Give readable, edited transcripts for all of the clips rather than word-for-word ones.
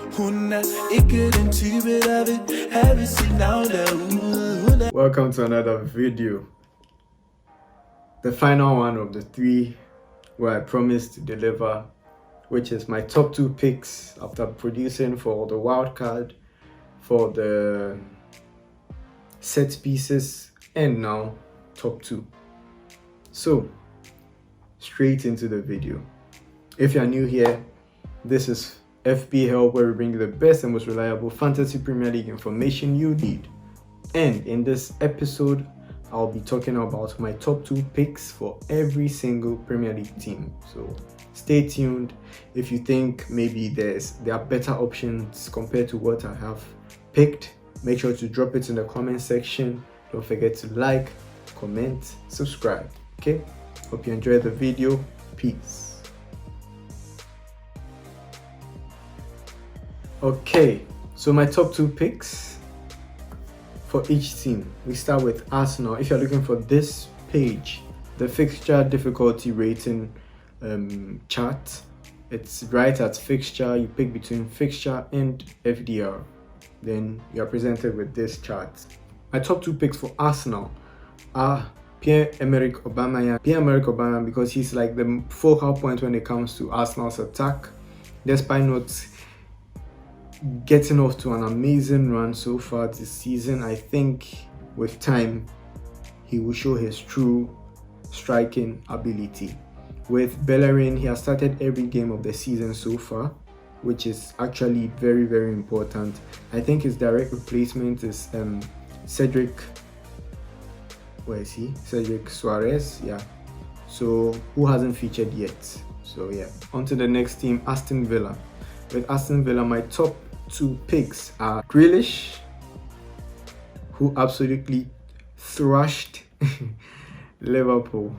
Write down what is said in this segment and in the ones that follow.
Welcome to another video, the final one of the three where I promised to deliver, which is my top 2 picks after producing for the wild card, for the set pieces, and now top 2. So straight into the video. If you're new here, this is FPheLp, where we bring you the best and most reliable fantasy Premier League information you need. And in this episode, I'll be talking about my top 2 picks for every single Premier League team. So stay tuned. If you think maybe there are better options compared to what I have picked, make sure to drop it in the comment section. Don't forget to like, comment, subscribe. Okay? Hope you enjoyed the video. Peace. Okay, so my top 2 picks for each team. We start with Arsenal. If you're looking for this page, the fixture difficulty rating chart, it's right at fixture. You pick between fixture and FDR, then you're presented with this chart. My top 2 picks for Arsenal are Pierre-Emerick Aubameyang, because he's like the focal point when it comes to Arsenal's attack, despite not getting off to an amazing run so far this season. I think with time he will show his true striking ability. With Bellerin, he has started every game of the season so far, which is actually very, very important. I think his direct replacement is Cedric Suarez, yeah, so who hasn't featured yet. So yeah, on to the next team, Aston Villa. With Aston Villa, my top 2 picks are Grealish, who absolutely thrashed Liverpool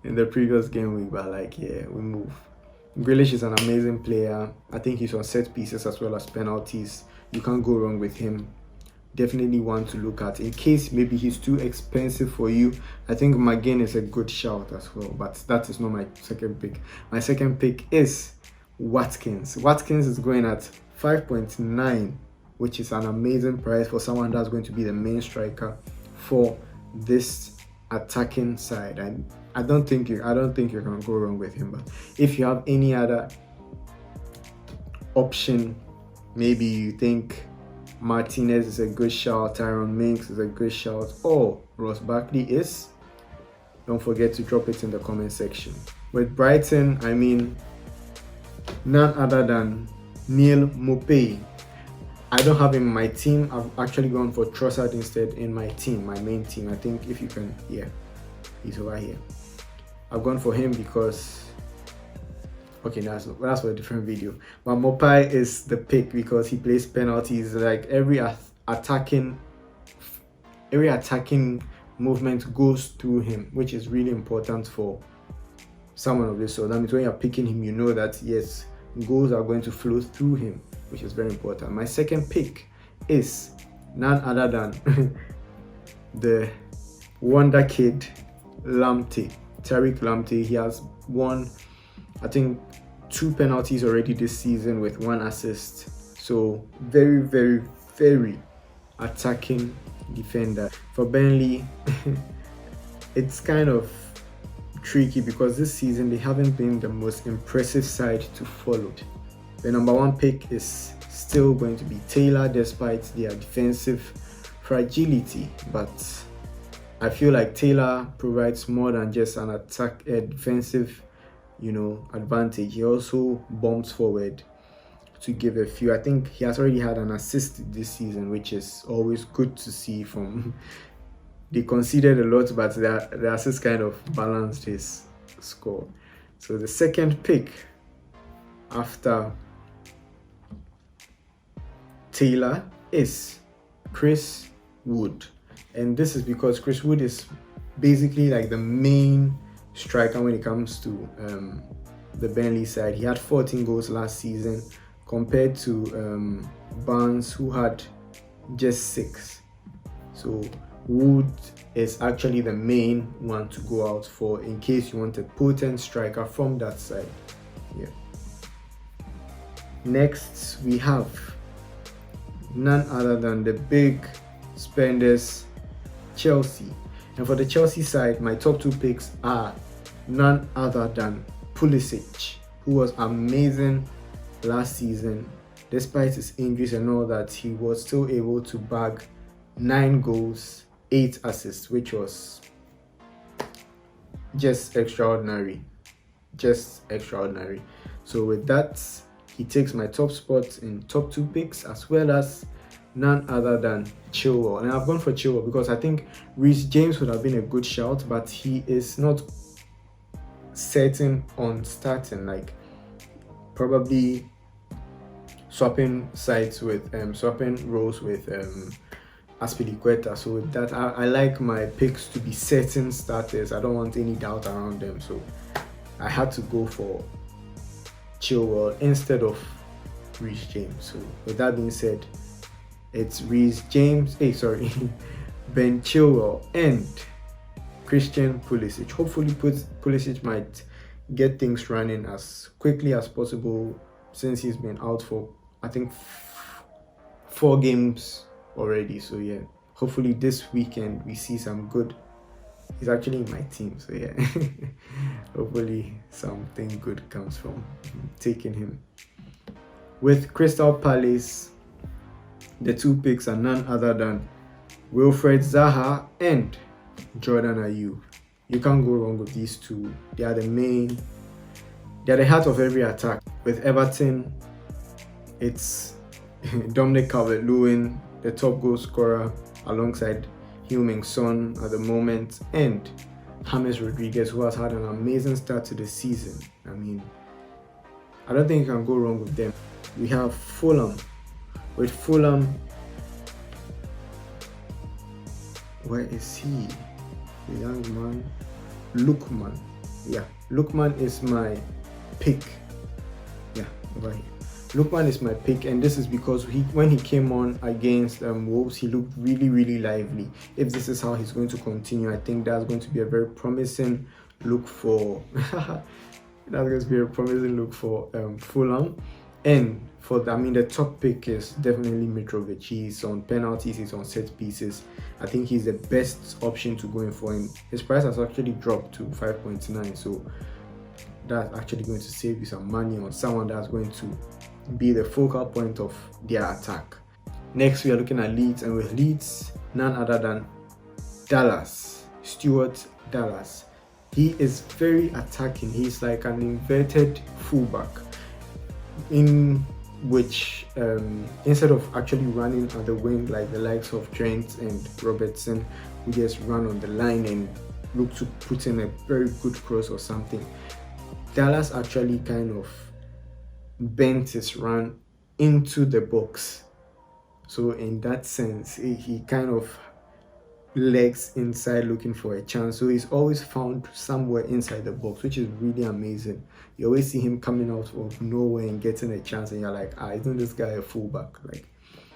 in the previous game week, but we move. Grealish is an amazing player. I think he's on set pieces as well as penalties. You can't go wrong with him. Definitely one to look at. In case maybe he's too expensive for you, I think McGinn is a good shout as well, but that is not my second pick. My second pick is Watkins. Watkins is going at 5.9, which is an amazing price for someone that's going to be the main striker for this attacking side. And I don't think you're gonna go wrong with him. But if you have any other option, maybe you think Martinez is a good shout, Tyrone Mings is a good shout, or Ross Barkley is, don't forget to drop it in the comment section. With Brighton, I mean none other than Neil Maupay. I don't have him in my team. I've actually gone for Trossard instead in my team, my main team. I think if you can, yeah, he's over here. I've gone for him because, okay, that's for a different video. But Maupay is the pick because he plays penalties. Like every attacking movement goes through him, which is really important for someone of this sort. That means when you're picking him, you know that yes, goals are going to flow through him, which is very important. My second pick is none other than the wonder kid Tariq Lamptey. He has won, I think, 2 penalties already this season with 1 assist. So very, very, very attacking defender. For Burnley, it's kind of tricky because this season they haven't been the most impressive side to follow. The number 1 pick is still going to be Taylor, despite their defensive fragility, but I feel like Taylor provides more than just an defensive advantage. He also bombs forward to give a few. I think he has already had an assist this season, which is always good to see from they conceded a lot, but the assist kind of balanced his score. So the second pick after Taylor is Chris Wood. And this is because Chris Wood is basically like the main striker when it comes to the Burnley side. He had 14 goals last season compared to Barnes, who had just 6. So Wood is actually the main one to go out for in case you want a potent striker from that side. Yeah. Next, we have none other than the big spenders, Chelsea. And for the Chelsea side, my top 2 picks are none other than Pulisic, who was amazing last season. Despite his injuries and all that, he was still able to bag 9 goals, 8 assists, which was just extraordinary. So with that, he takes my top spot in top 2 picks, as well as none other than Chilwell. And I've gone for Chilwell because I think Reece James would have been a good shout, but he is not certain on starting, like probably swapping roles with Aspilicueta. So with that, I like my picks to be certain starters. I don't want any doubt around them, so I had to go for Chilwell instead of Reece James. So with that being said, it's Reece James, Ben Chilwell and Christian Pulisic. Hopefully Pulisic might get things running as quickly as possible, since he's been out for I think 4 games already. So yeah, hopefully this weekend we see some good. He's actually in my team, so yeah. Hopefully something good comes from taking him. With Crystal Palace, the 2 picks are none other than Wilfred Zaha and Jordan Ayew. You can't go wrong with these 2. They are the heart of every attack. With Everton, it's Dominic Calvert-Lewin, the top goal scorer, alongside Heung-min Son at the moment, and James Rodriguez, who has had an amazing start to the season. I mean, I don't think you can go wrong with them. We have Fulham. With Fulham, where is he? The young man, Lookman. Yeah, Lookman is my pick. Yeah, over here. Lookman is my pick, and this is because when he came on against Wolves, he looked really lively. If this is how he's going to continue, I think that's going to be a very promising look for Fulham. And the top pick is definitely Mitrovic. He's on penalties, he's on set pieces. I think he's the best option to go in for him. His price has actually dropped to 5.9, so that's actually going to save you some money on someone that's going to be the focal point of their attack. Next, we are looking at Leeds, and with Leeds, none other than Stuart Dallas. He is very attacking. He's like an inverted fullback, in which instead of actually running at the wing like the likes of Trent and Robertson, who just run on the line and look to put in a very good cross or something, Dallas actually kind of bent his run into the box. So in that sense, he kind of legs inside looking for a chance. So he's always found somewhere inside the box, which is really amazing. You always see him coming out of nowhere and getting a chance, and you're like, isn't this guy a fullback?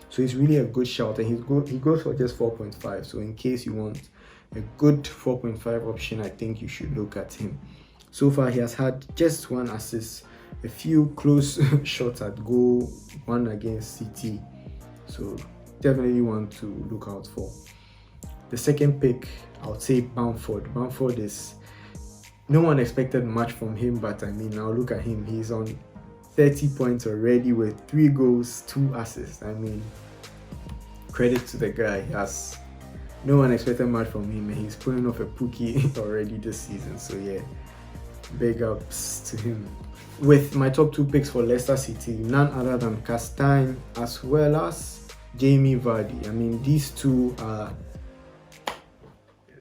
So he's really a good shout, and he goes for just 4.5. So in case you want a good 4.5 option, I think you should look at him. So far, he has had just 1 assist, a few close shots at goal, 1 against City. So definitely one to look out for. The second pick, I would say Bamford. Bamford is, no one expected much from him, but now look at him. He's on 30 points already with 3 goals, 2 assists. Credit to the guy. No one expected much from him, and he's pulling off a Pookie already this season. So yeah, big ups to him. With my top 2 picks for Leicester City, none other than Castagne as well as Jamie Vardy. These 2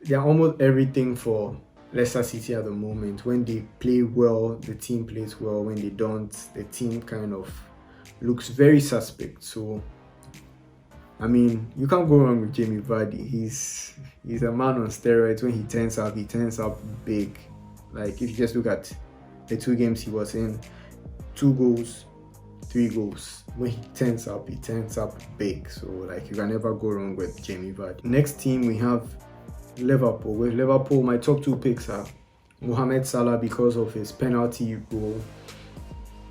they're almost everything for Leicester City at the moment. When they play well, the team plays well. When they don't, the team kind of looks very suspect. So you can't go wrong with Jamie Vardy. He's a man on steroids. When he turns up big. Like, if you just look at the 2 games he was in, 2 goals, 3 goals. When he turns up big. So you can never go wrong with Jamie Vardy. Next team, we have Liverpool. With Liverpool, my top 2 picks are Mohamed Salah because of his penalty goal,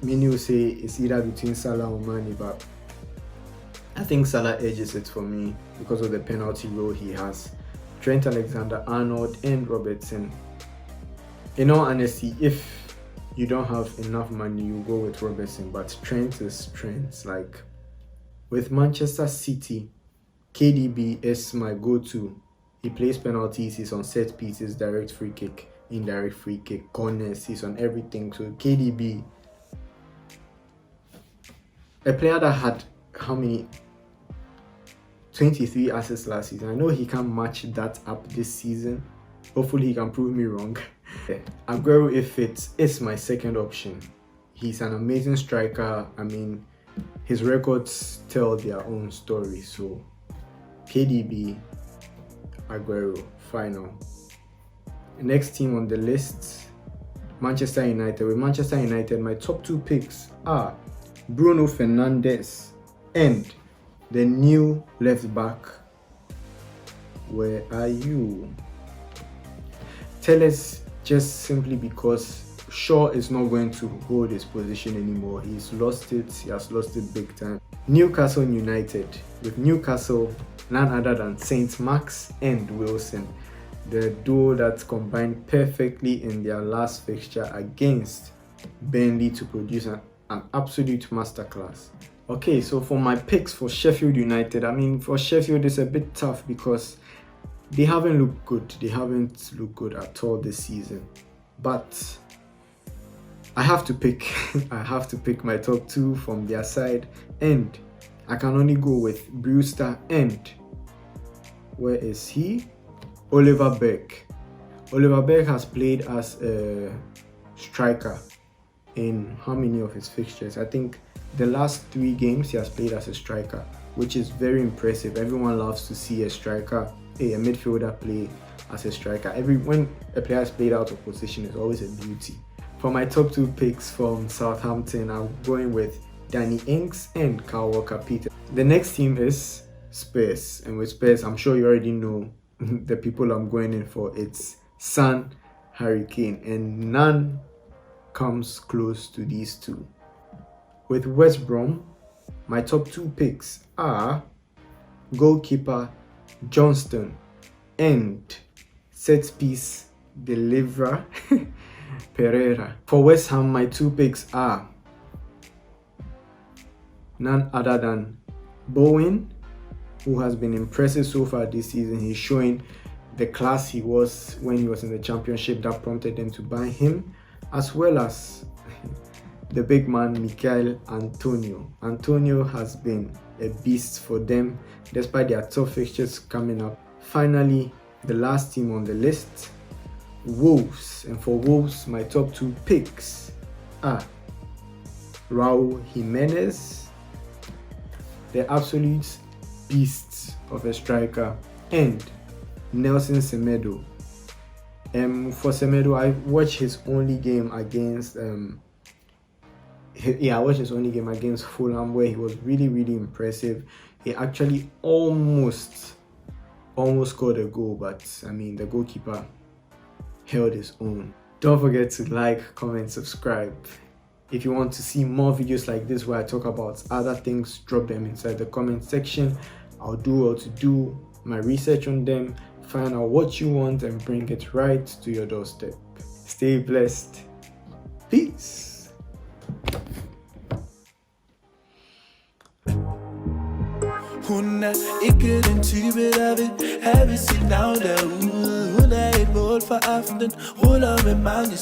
many will say it's either between Salah or Mane, but I think Salah edges it for me because of the penalty role he has. Trent Alexander-Arnold and Robertson. In all honesty, if you don't have enough money, you go with Robertson, but Trent is Trent. Like, with Manchester City, KDB is my go-to. He plays penalties, he's on set pieces, direct free kick, indirect free kick, corners, he's on everything. So KDB, a player that had how many? 23 assists last season. I know he can match that up this season. Hopefully he can prove me wrong. Aguero, if it is my second option. He's an amazing striker. I mean, his records tell their own story. So KDB, Aguero, final. Next team on the list, Manchester United. With Manchester United, my top two picks are Bruno Fernandes and the new left back. Where are you? Telles, just simply because Shaw is not going to hold his position anymore. He's lost it. He has lost it big time. Newcastle United. With Newcastle, none other than Saint Max and Wilson. The duo that combined perfectly in their last fixture against Burnley to produce an absolute masterclass. Okay, so for my picks for Sheffield United, I mean, for Sheffield it's a bit tough because they haven't looked good. They haven't looked good at all this season. But I have to pick. I have to pick my top two from their side, and I can only go with Brewster and where is he? Oliver Beck. Oliver Beck has played as a striker in how many of his fixtures? I think the last 3 games he has played as a striker, which is very impressive. Everyone loves to see a striker, a midfielder play as a striker. When a player is played out of position, it's always a beauty. For my top 2 picks from Southampton, I'm going with Danny Ings and Kyle Walker-Peters. The next team is Spurs, and with Spurs, I'm sure you already know the people I'm going in for. It's Son, Harry Kane, and none comes close to these two. With West Brom, my top 2 picks are goalkeeper Johnston and set piece deliverer Pereira. For West Ham, my 2 picks are none other than Bowen, who has been impressive so far this season. He's showing the class he was when he was in the Championship that prompted them to buy him, as well as the big man Mikel Antonio. Antonio has been a beast for them despite their tough fixtures coming up. Finally, the last team on the list, Wolves. And for Wolves, my top 2 picks are Raul Jimenez, the absolute beast of a striker, and Nelson Semedo. For Semedo, I watched his only game against Fulham, where he was really impressive. He actually almost scored a goal, but I mean, the goalkeeper held his own. Don't forget to like, comment, subscribe. If you want to see more videos like this where I talk about other things, drop them inside the comment section. I'll do all to do my research on them, find out what you want, and bring it right to your doorstep. Stay blessed. Peace. Hun ikke den type, der vil have sit navn derude. Hun et mål for aftenen, ruller med mange